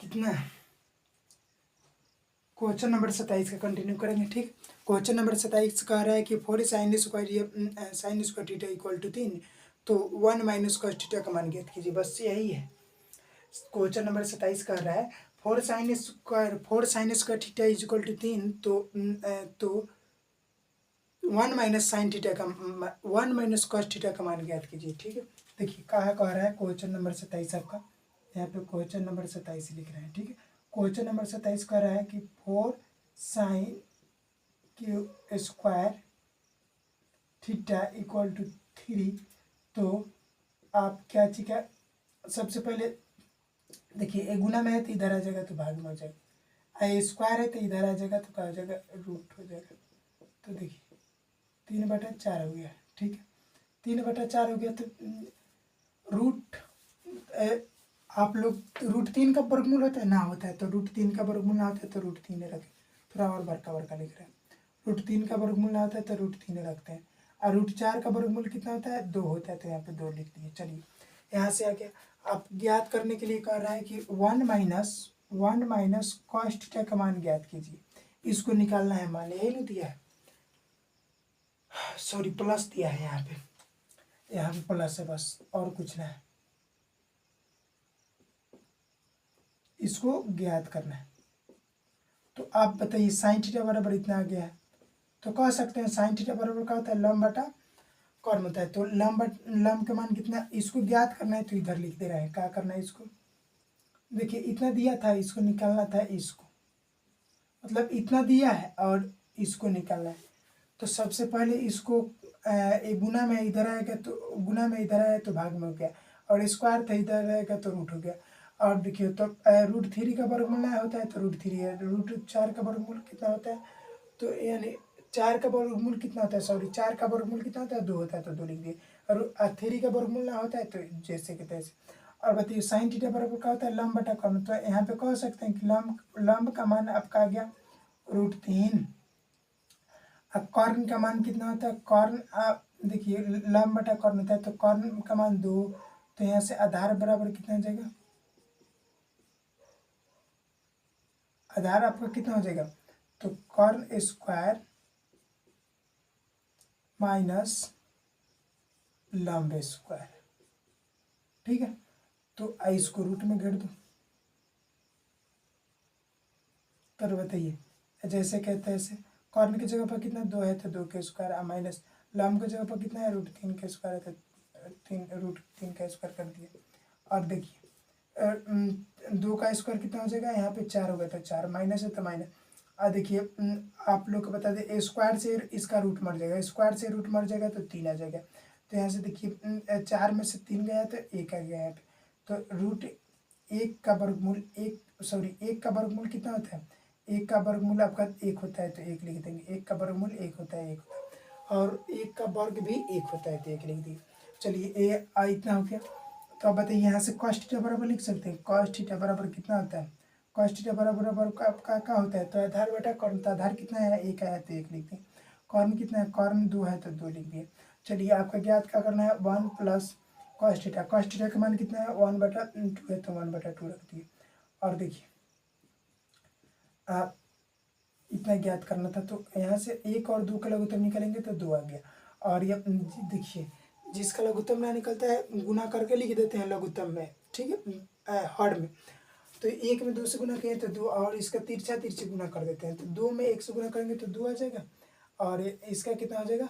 कितना question number 27 का continue करेंगे। ठीक, क्वेश्चन नंबर 27 कह रहा है कि 4 sine square theta equal to 3, तो 1 माइनस कॉस थीटा का मान ज्ञात कीजिए। बस यही है। क्वेश्चन नंबर 27 कह रहा है 4 sine square theta is equal to 3, तो 1 माइनस साइन थीटा का 1 माइनस कॉस थीटा का मान ज्ञात कीजिए। ठीक है, देखिए कहा कह रहा है क्वेश्चन नंबर 27 आपका, यहाँ पे क्वेश्चन नंबर 27 लिख रहे हैं। ठीक है, क्वेश्चन नंबर 27 कह रहा है कि 4 sine q square theta equal to 3, तो आप क्या चीज का सबसे पहले देखिए, ए गुना में है तो इधर आ जाएगा तो भाग में हो जाएगा, ए स्क्वायर है तो इधर आ जाएगा तो क्या हो जाएगा, रूट हो जाएगा। तो देखिए 3/4 हो गया। ठीक है, 3/4 हो गया तो रूट आप लोग रूट 3 का वर्गमूल होता है ना, होता है तो रूट 3 का वर्गमूल ना होता है तो रूट 3 रखें। थोड़ा और बड़का लिख रहे हैं। रूट 3 का वर्गमूल ना होता है तो रूट 3 रखते हैं। और रूट 4 का वर्गमूल कितना होता है, 2 होता है, तो यहाँ पे 2 लिख दिए। चलिए यहाँ से आगे आप ज्ञात करने के लिए कह रहा है कि 1 माइनस कॉस थीटा का मान ज्ञात कीजिए। इसको निकालना है मान, यही नहीं दिया है, सॉरी प्लस दिया है यहाँ पे प्लस है बस, और कुछ ना है। इसको ज्ञात करना है। तो आप बताइए साइन थीटा बराबर इतना आ गया है, तो कह सकते हैं साइन थीटा बराबर क्या होता है, लंब बटा कॉर्न होता है। तो लंब का मान कितना, इसको ज्ञात करना है तो इधर लिख दे रहे हैं। क्या करना है, इसको देखिए इतना दिया था, इसको निकालना था, इसको मतलब इतना दिया है और इसको निकालना है। तो सबसे पहले इसको गुना में इधर आएगा तो गुना में इधर आया तो भाग में हो गया, और स्क्वायर था इधर आएगा तो रूट हो गया। और देखिए तो रूट 3 का वर्गमूल ना होता है तो रूट 3 है। रूट 4 का वर्गमूल कितना होता है, तो यानी 4 का वर्गमूल कितना होता है, सॉरी 4 का वर्गमूल कितना होता है, 2 होता है तो 2 लिख दिए। और 3 का वर्गमूल ना होता है तो जैसे कि तैसे। और बताइए साइन थीटा बराबर क्या होता है, लंब बटा कॉर्न। तो यहाँ पे कह सकते हैं कि लंब का मान आपका आ गया रूट 3। अब कॉर्न का मान कितना होता है, कॉर्न आप देखिए लंब बटा कॉर्न होता है तो कॉर्न का मान 2, तो यहाँ से आधार बराबर कितना हो जाएगा, आधार आपका कितना हो जाएगा, तो कॉर्न स्क्वायर माइनस लंब स्क्वायर। ठीक है, तो इसको रूट में घेर दो। तो बताइए जैसे कहते हैं ऐसे, कॉर्न की जगह पर कितना 2 है तो 2 के स्क्वायर, माइनस लंब की जगह पर कितना है, रूट 3 के स्क्वायर है तो रूट 3 का स्क्वायर कर दिए। और देखिए 2 का स्क्वायर कितना हो जाएगा, यहाँ पे 4 हो गया तो 4, माइनस है तो माइनस। और देखिए आप लोग को बता दें स्क्वायर से इसका रूट मर जाएगा, स्क्वायर से रूट मर जाएगा तो 3 आ जाएगा। तो यहाँ से देखिए 4 में से 3 गया तो 1 आ गया यहाँ पे। तो रूट 1 का वर्गमूल 1 का वर्गमूल कितना होता है, 1 का वर्गमूल आपका 1 होता है तो 1 लिख देंगे। 1 का वर्गमूल 1 होता है, 1 होता है। और 1 का वर्ग भी 1 होता है तो 1 लिख दिए। चलिए इतना हो गया। तो अब बताइए यहाँ से कॉस थीटा बराबर लिख सकते हैं। कॉस थीटा बराबर कितना होता है, कॉस थीटा बराबर आपका क्या होता है, तो आधार बटा कॉर्न। तो आधार कितना है, 1 आया तो 1 लिख दिए। कॉर्न कितना है, कॉर्न 2 है तो 2 लिख दिए। चलिए आपका ज्ञात क्या करना है, 1 plus cos theta. Cos theta का मान कितना है, 1/2 है तो 1/2 रख दिए। और देखिए आप इतना ज्ञात करना था, तो यहाँ से 1 और 2 का लघुत्तम निकालेंगे तो 2 आ गया। और ये देखिए जिसका लघुत्तम ना निकलता है गुना करके लिख देते हैं लघुत्तम में। ठीक है, हर में तो 1 में 2 से गुना किए तो 2, और इसका तिरछा तिरछे गुना कर देते हैं तो 2 में 1 से गुना करेंगे तो 2 आ जाएगा। और इसका कितना हो जाएगा,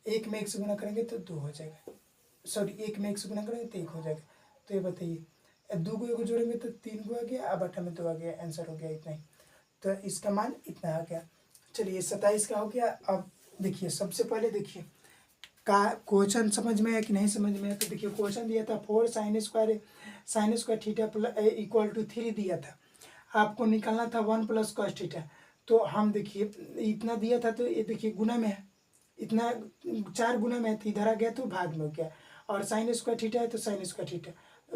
1 में 1 से गुना करेंगे तो 2 हो जाएगा, सॉरी 1 में 1 से गुना करेंगे तो 1 हो जाएगा। तो ये बताइए 2 को 1 को जोड़ेंगे तो 3 को आ गया, अब बटा में 2 आ गया, आंसर हो गया इतना ही। तो इसका मान इतना आ गया। चलिए 27 का हो गया। अब देखिए सबसे पहले देखिए का क्वेश्चन समझ में आया कि नहीं समझ में आया। तो देखिए क्वेश्चन दिया था 4 sine square theta equal to 3 दिया था, आपको निकालना था 1 प्लस कॉस थीटा। तो हम देखिए इतना दिया था तो ये देखिए गुना में है, इतना 4 गुना में है तो इधर आ गया तो भाग में हो गया। और साइन स्क्वायर थीटा है तो साइन स्क्वायर थीटा,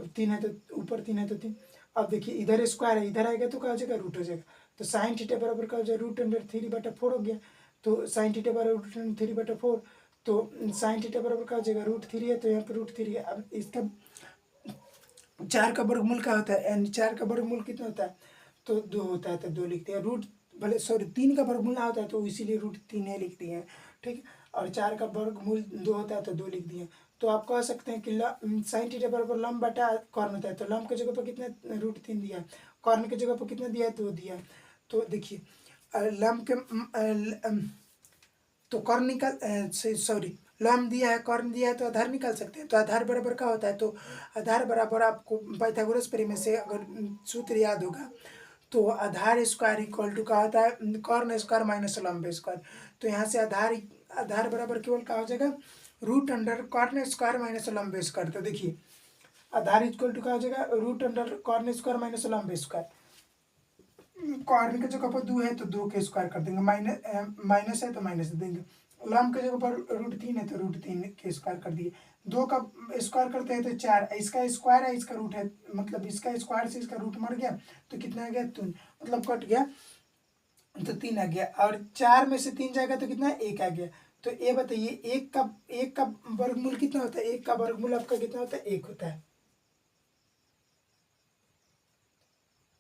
3 है तो ऊपर 3 है तो 3। अब देखिए इधर स्क्वायर है, इधर आएगा तो क्या हो जाएगा, रूट हो जाएगा। तो साइन थीटा बराबर क्या हो जाएगा, √3/4 हो गया। तो साइन थीटा बराबर √3/4, तो साइन थीटा बराबर क्या हो जाएगा, √3 है तो यहाँ पर √3 है। अब इसका 4 का वर्गमूल क्या होता है, यानी 4 का वर्गमूल कितना होता है, तो 2 होता है, तो 2 लिखते हैं। रूट भले सॉरी 3 का वर्गमूल ना होता है तो इसीलिए रूट 3 है लिख दिए हैं, ठीक है। और 4 का वर्गमूल 2 होता है तो 2 लिख दिए। तो आप कह सकते हैं कि साइन थीटा बराबर लंब बटा कॉर्न होता है, तो लंब की जगह पर कितना रूट 3 दिया है, कॉर्न की जगह पर कितना दिया है, 2 दिया है। तो देखिए लंब के तो कॉर्न निकाल सॉरी लंब दिया है, कॉर्न दिया है, तो आधार निकाल सकते हैं। तो आधार बराबर क्या होता है, तो आधार बराबर आपको पाइथागोरस प्रमेय से अगर सूत्र याद होगा तो आधार स्क्वायर इक्वल टू क्या होता है, कॉर्न स्क्वायर माइनस लंब स्क्वायर। तो यहाँ से आधार आधार बराबर केवल क्या हो जाएगा, रूट अंडर कॉर्न स्क्वायर माइनस लंब स्क्वायर। तो देखिए आधार इक्वल टू क्या हो जाएगा, रूट अंडर कॉर्न स्क्वायर माइनस लंब स्क्वायर। कॉर्न की जगह पर 2 है तो 2 के स्क्वायर कर देंगे, माइनस है तो माइनस दे देंगे। लंब की जगह पर रूट 3 है तो रूट 3 के स्क्वायर कर दिए। 2 का स्क्वायर करते हैं तो 4, इसका स्क्वायर है इसका रूट है, मतलब इसका स्क्वायर से इसका रूट मर गया तो कितना आ गया, 3, मतलब कट गया तो 3 आ गया। और 4 में से 3 जाएगा तो कितना, 1 आ गया। तो ये बताइए 1 का वर्गमूल कितना होता है, 1 का वर्गमूल आपका कितना होता है, 1 होता है।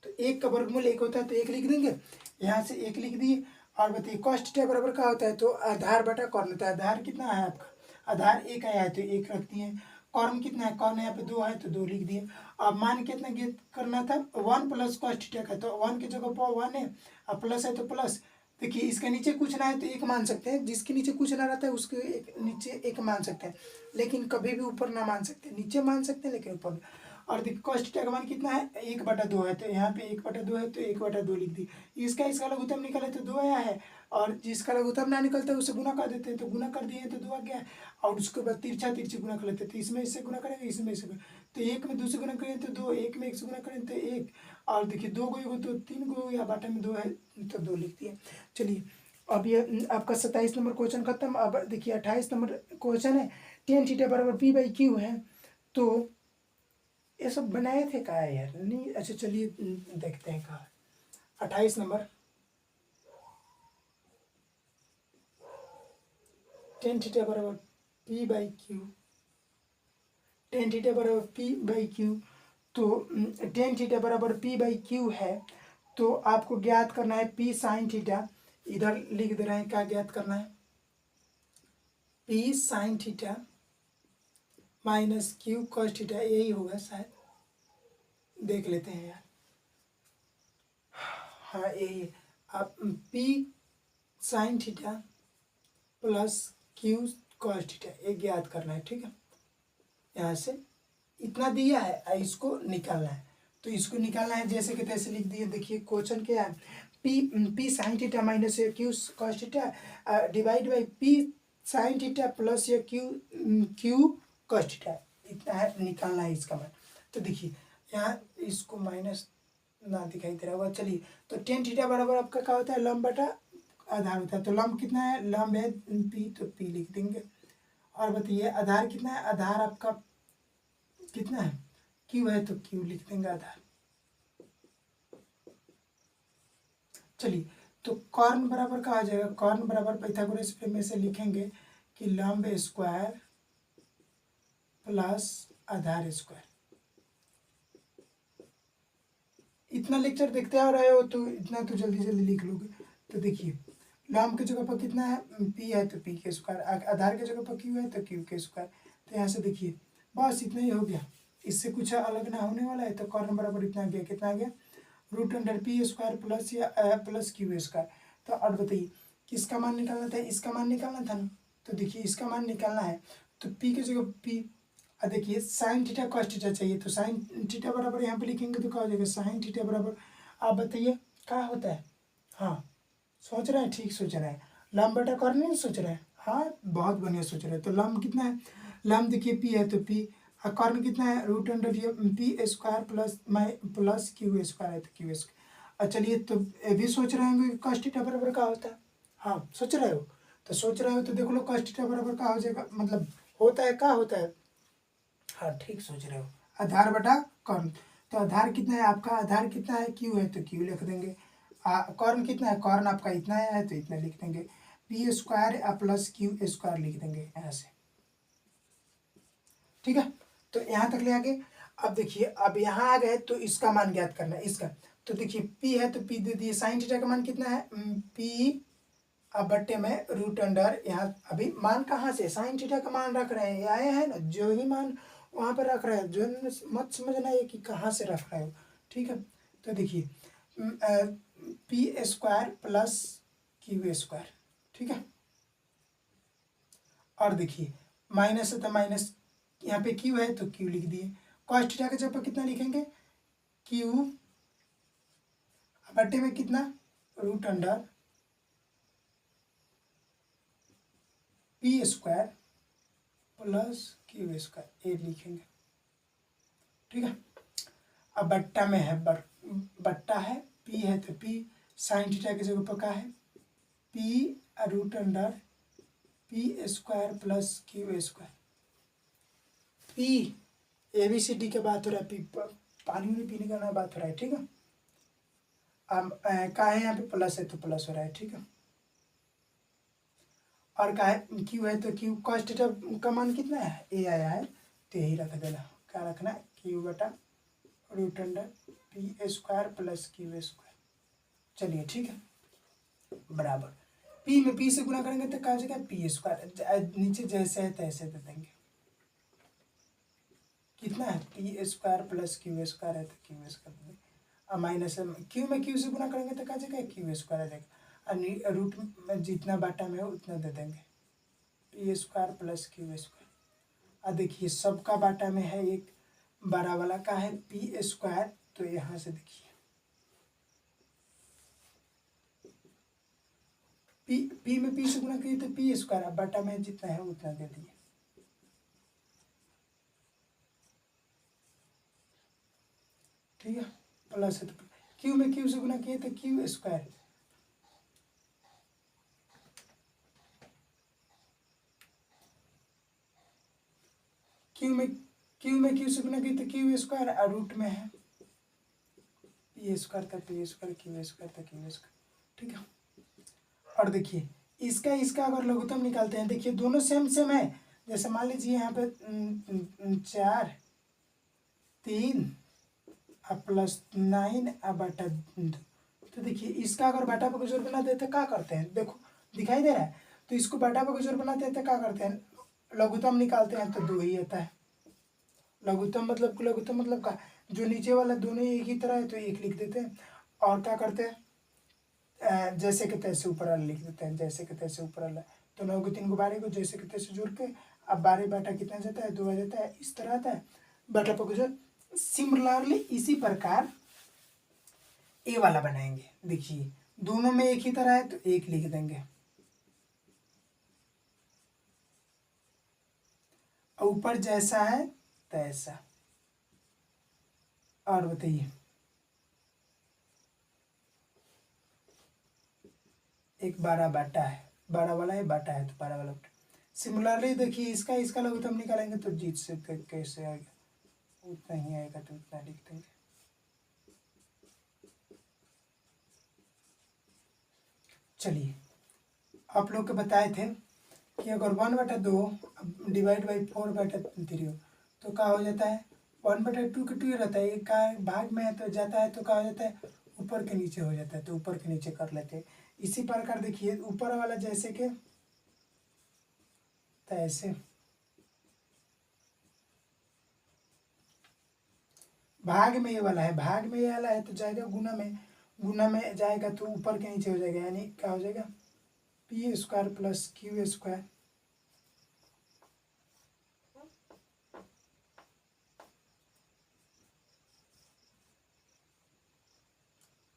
तो 1 का वर्गमूल 1 होता है तो 1 लिख देंगे, यहाँ से 1 लिख दिए। और बताइए कॉस्ट थीटा बराबर क्या होता है, तो आधार बटा कॉर्न होता है। आधार कितना है आपका, आधार 1 आया है तो 1 रख दिए। कॉर्न कितना है, कॉर्न यहाँ पे 2 है तो 2 लिख दिए। अब मान कितना गेट करना था, 1 प्लस कॉस्ट थीटा का, तो 1 की जगह पर 1 है और प्लस है तो प्लस। देखिए इसके नीचे कुछ ना है तो 1 मान सकते हैं, जिसके नीचे कुछ ना रहता है उसके नीचे 1 मान सकते हैं, लेकिन कभी भी ऊपर ना मान सकते, नीचे मान सकते हैं लेकिन ऊपर। और देखिए कॉस्ट थीटा का मान कितना है, 1/2 है, तो यहाँ पे 1/2 है तो 1/2 लिख दी। इसका लघुत्तम निकले तो 2 आया है, और जिसका लघुत्तम ना निकलता है उसे गुना कर देते हैं, तो गुना कर दिए तो 2 आ गया। और उसके बाद तिरछा तिरछी गुना कर लेते हैं, तो इसमें इससे गुना करेंगे, इसमें इससे तो 1 में 2 से गुना करें तो 2, 1 में 1 से गुना करें तो 1। और देखिए 2 को 1 तो 3 को, या बाटा में 2 है तो 2 लिख दिए। चलिए अब ये आपका 27 नंबर क्वेश्चन खत्म। अब देखिए 28 नंबर क्वेश्चन है, टेन थीटा बराबर p/q है। तो ये सब बनाए थे कहा है यार, नहीं अच्छा चलिए देखते हैं कहा। 28 नंबर, टेन थीटा बराबर p/q, टेन थीटा बराबर p/q। तो टेन थीटा बराबर p/q है, तो आपको ज्ञात करना है p साइन थीटा। इधर लिख दे रहे हैं क्या ज्ञात करना है, p sine theta minus q cos theta, यही होगा शायद, देख लेते हैं यार। हाँ यही है, आप p sine theta plus q cos theta ये ज्ञात करना है, ठीक है। यहाँ से इतना दिया है, इसको निकालना है, तो इसको निकालना है जैसे कि तैसे लिख दिए। देखिए क्वेश्चन क्या है, p sine theta minus q cos theta divide by p sine theta plus या q कॉस थीटा, इतना है निकालना है इसका मान। तो देखिए यहाँ इसको माइनस ना दिखाई दे रहा होगा, चलिए। तो टेन थीटा बराबर आपका क्या होता है, लंब बटा आधार होता है। तो लंब कितना है, लंब है p, तो p लिख देंगे। और बताइए आधार कितना है, आधार आपका कितना है, q है तो q लिख देंगे आधार। चलिए तो कॉर्न बराबर कहा जाएगा, कॉर्न बराबर पाइथागोरस प्रमेय से लिखेंगे कि लंब स्क्वायर प्लस आधार स्क्वायर। इतना लेक्चर देखते आ रहे हो तो इतना तो जल्दी जल्दी लिख लोगे। तो देखिए लंब की जगह पर कितना है, p है तो p के स्क्वायर, आधार की जगह पर q है तो q के स्क्वायर। तो यहाँ से देखिए बस इतना ही हो गया, इससे कुछ अलग ना होने वाला है। तो कॉर्न बराबर इतना आ गया, कितना आ गया, root under p square plus या प्लस q स्क्वायर। तो और बताइए किसका मान निकालना था, इसका मान निकालना था ना। तो देखिए इसका मान निकालना है तो p की जगह p, देखिए साइन थीटा कॉस थीटा चाहिए, तो साइन थीटा बराबर यहाँ पे लिखेंगे तो क्या हो जाएगा, साइन थीटा बराबर, आप बताइए क्या होता है। हाँ सोच रहे हैं, ठीक सोच रहे हैं, लंब बटा कॉर्न नहीं सोच रहे हैं, हाँ बहुत बढ़िया सोच रहे हैं। तो लंब कितना है, लंब देखिए p है तो p, और कॉर्न कितना है, रूट अंडर ये p square plus q square है तो q स्क्वायर। चलिए तो ये भी सोच रहे होंगे कि कॉस थीटा बराबर क्या होता है, हाँ सोच रहे हो, तो सोच रहे हो तो देख लो कॉस थीटा बराबर क्या हो जाएगा, मतलब होता है क्या होता है, हाँ ठीक सोच रहे हो, आधार बटा कॉर्न। तो आधार कितना है आपका, आधार कितना है, क्यू है तो क्यू लिख देंगे। कॉर्न कितना है, कॉर्न आपका इतना है तो इतना लिख देंगे। P square plus q square लिख देंगे यहाँ से, ठीक है। तो यहाँ तक ले आगे। अब देखिए अब यहाँ आ गए तो इसका मान ज्ञात करना है इसका। तो देखिए पी है तो पी दे दिए, साइन थीटा का मान कितना है पी, अब बट्टे में रूट अंडर, यहाँ अभी मान कहाँ से साइन थीटा का मान रख रहे हैं, आए हैं ना जो ही मान वहाँ पर रख रहे हैं, जो मत समझना है कि कहाँ से रख रहे हो, ठीक है। तो देखिए P square plus q square, ठीक है। और देखिए माइनस है तो माइनस, यहाँ पे क्यू है तो क्यू लिख दिए, कॉस थीटा का जगह पर कितना लिखेंगे क्यू, बट्टे में कितना root under p square plus q square, ये लिखेंगे, ठीक है। अब बट्टा में है बट्टा है, पी है तो पी, साइन थीटा की जगह पर क्या है p root under p square plus q square. P ABCD की बात हो रहा है, पी पानी में पीने का ना बात हो रहा है, ठीक है। अब का है यहाँ पे प्लस है तो प्लस हो रहा है, ठीक है। और का है क्यू है तो क्यू, कॉस थीटा का मान कितना है ए आया है तो यही रख देना, क्या रखना है क्यू बटा root under p square plus q square. चलिए ठीक है, बराबर पी में पी से गुना करेंगे तो क्या हो जाएगा पी स्क्वायर, नीचे जैसे है तैसे दे देंगे, कितना है P square plus q square है तो क्यू स्क्वायर देंगे, और माइनस क्यू में क्यू से गुना करेंगे तो क्या हो जाएगा क्यू स्क्वायर आ जाएगा, और रूट में जितना बाटा में हो उतना दे देंगे P square plus q square. अब देखिए सबका बाटा में है एक, बड़ा वाला का है पी स्क्वायर, तो यहाँ से देखिए पी में पी से गुना किए तो पी स्क्वायर, अब बाटा में जितना है उतना दे दिए, ठीक है। प्लस है तो क्यू में क्यू से गुना किए तो क्यू स्क्वायर, क्यू में क्यू से गुना किए तो क्यू स्क्वायर, और रूट में है पी स्क्वायर था पी स्क्वायर क्यू स्क्वायर था क्यू स्क्वायर, ठीक है। और देखिए इसका अगर लघुत्तम निकालते हैं, देखिए दोनों सेम सेम है, जैसे मान लीजिए यहाँ पे 4 3 प्लस 9 बटा 2, तो देखिए इसका अगर बाटा पर जोर बनाते हैं तो क्या करते हैं, देखो दिखाई दे रहा है, तो इसको बाटा पर जोर बनाते हैं तो क्या करते हैं लघुत्तम निकालते हैं तो 2 ही आता है, लघुत्तम मतलब का जो नीचे वाला दोनों एक ही तरह है तो एक लिख देते हैं, और क्या करते हैं जैसे कि तैसे ऊपर वाला लिख देते हैं, जैसे कि तैसे ऊपर वाला, तो 9 को 3 को 12 को जैसे कि तैसे जोड़ के, अब 12 बाटा कितना जाता है 2 आ जाता है, इस तरह आता है बाटा पर जो। सिमिलरली इसी प्रकार ए वाला बनाएंगे, देखिए दोनों में एक ही तरह है तो एक लिख देंगे, ऊपर जैसा है तैसा। और बताइए एक 12 बाटा है, 12 वाला है बाटा है तो 12 वाला बाटा। सिमिलरली देखिए इसका लघुत्तम निकालेंगे तो जीत से कैसे आएगा, उतना ही आएगा तो उतना लिख देंगे। चलिए आप लोग को बताए थे कि अगर 1/2 डिवाइड बाई 4/3 हो तो क्या हो जाता है 1/2 के 2 रहता है, एक का भाग में है तो जाता है तो क्या हो जाता है ऊपर के नीचे हो जाता है, तो ऊपर के नीचे कर लेते हैं। इसी प्रकार देखिए ऊपर वाला जैसे कि तैसे, भाग में ये वाला है, भाग में ये वाला है तो जाएगा गुना में जाएगा तो ऊपर के नीचे हो जाएगा, यानी क्या हो जाएगा P square plus q square,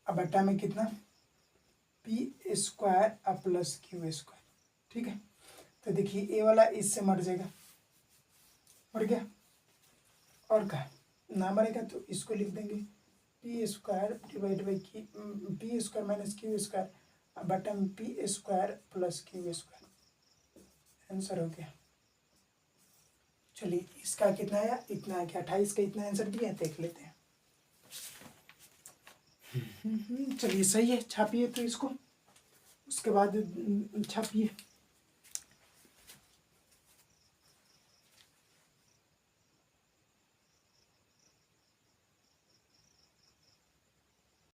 अब बट्टा में कितना P square plus q square, ठीक है। तो देखिए ए वाला इससे मर जाएगा, मर गया, और क्या ना मरेगा तो इसको लिख देंगे P square divide by P square minus Q square बटा में P square plus q square, answer हो गया। चलिए इसका कितना आया इतना है, 28 का इतना आंसर दिया देख लेते हैं। चलिए सही है, छापिए तो इसको, उसके बाद छापिए।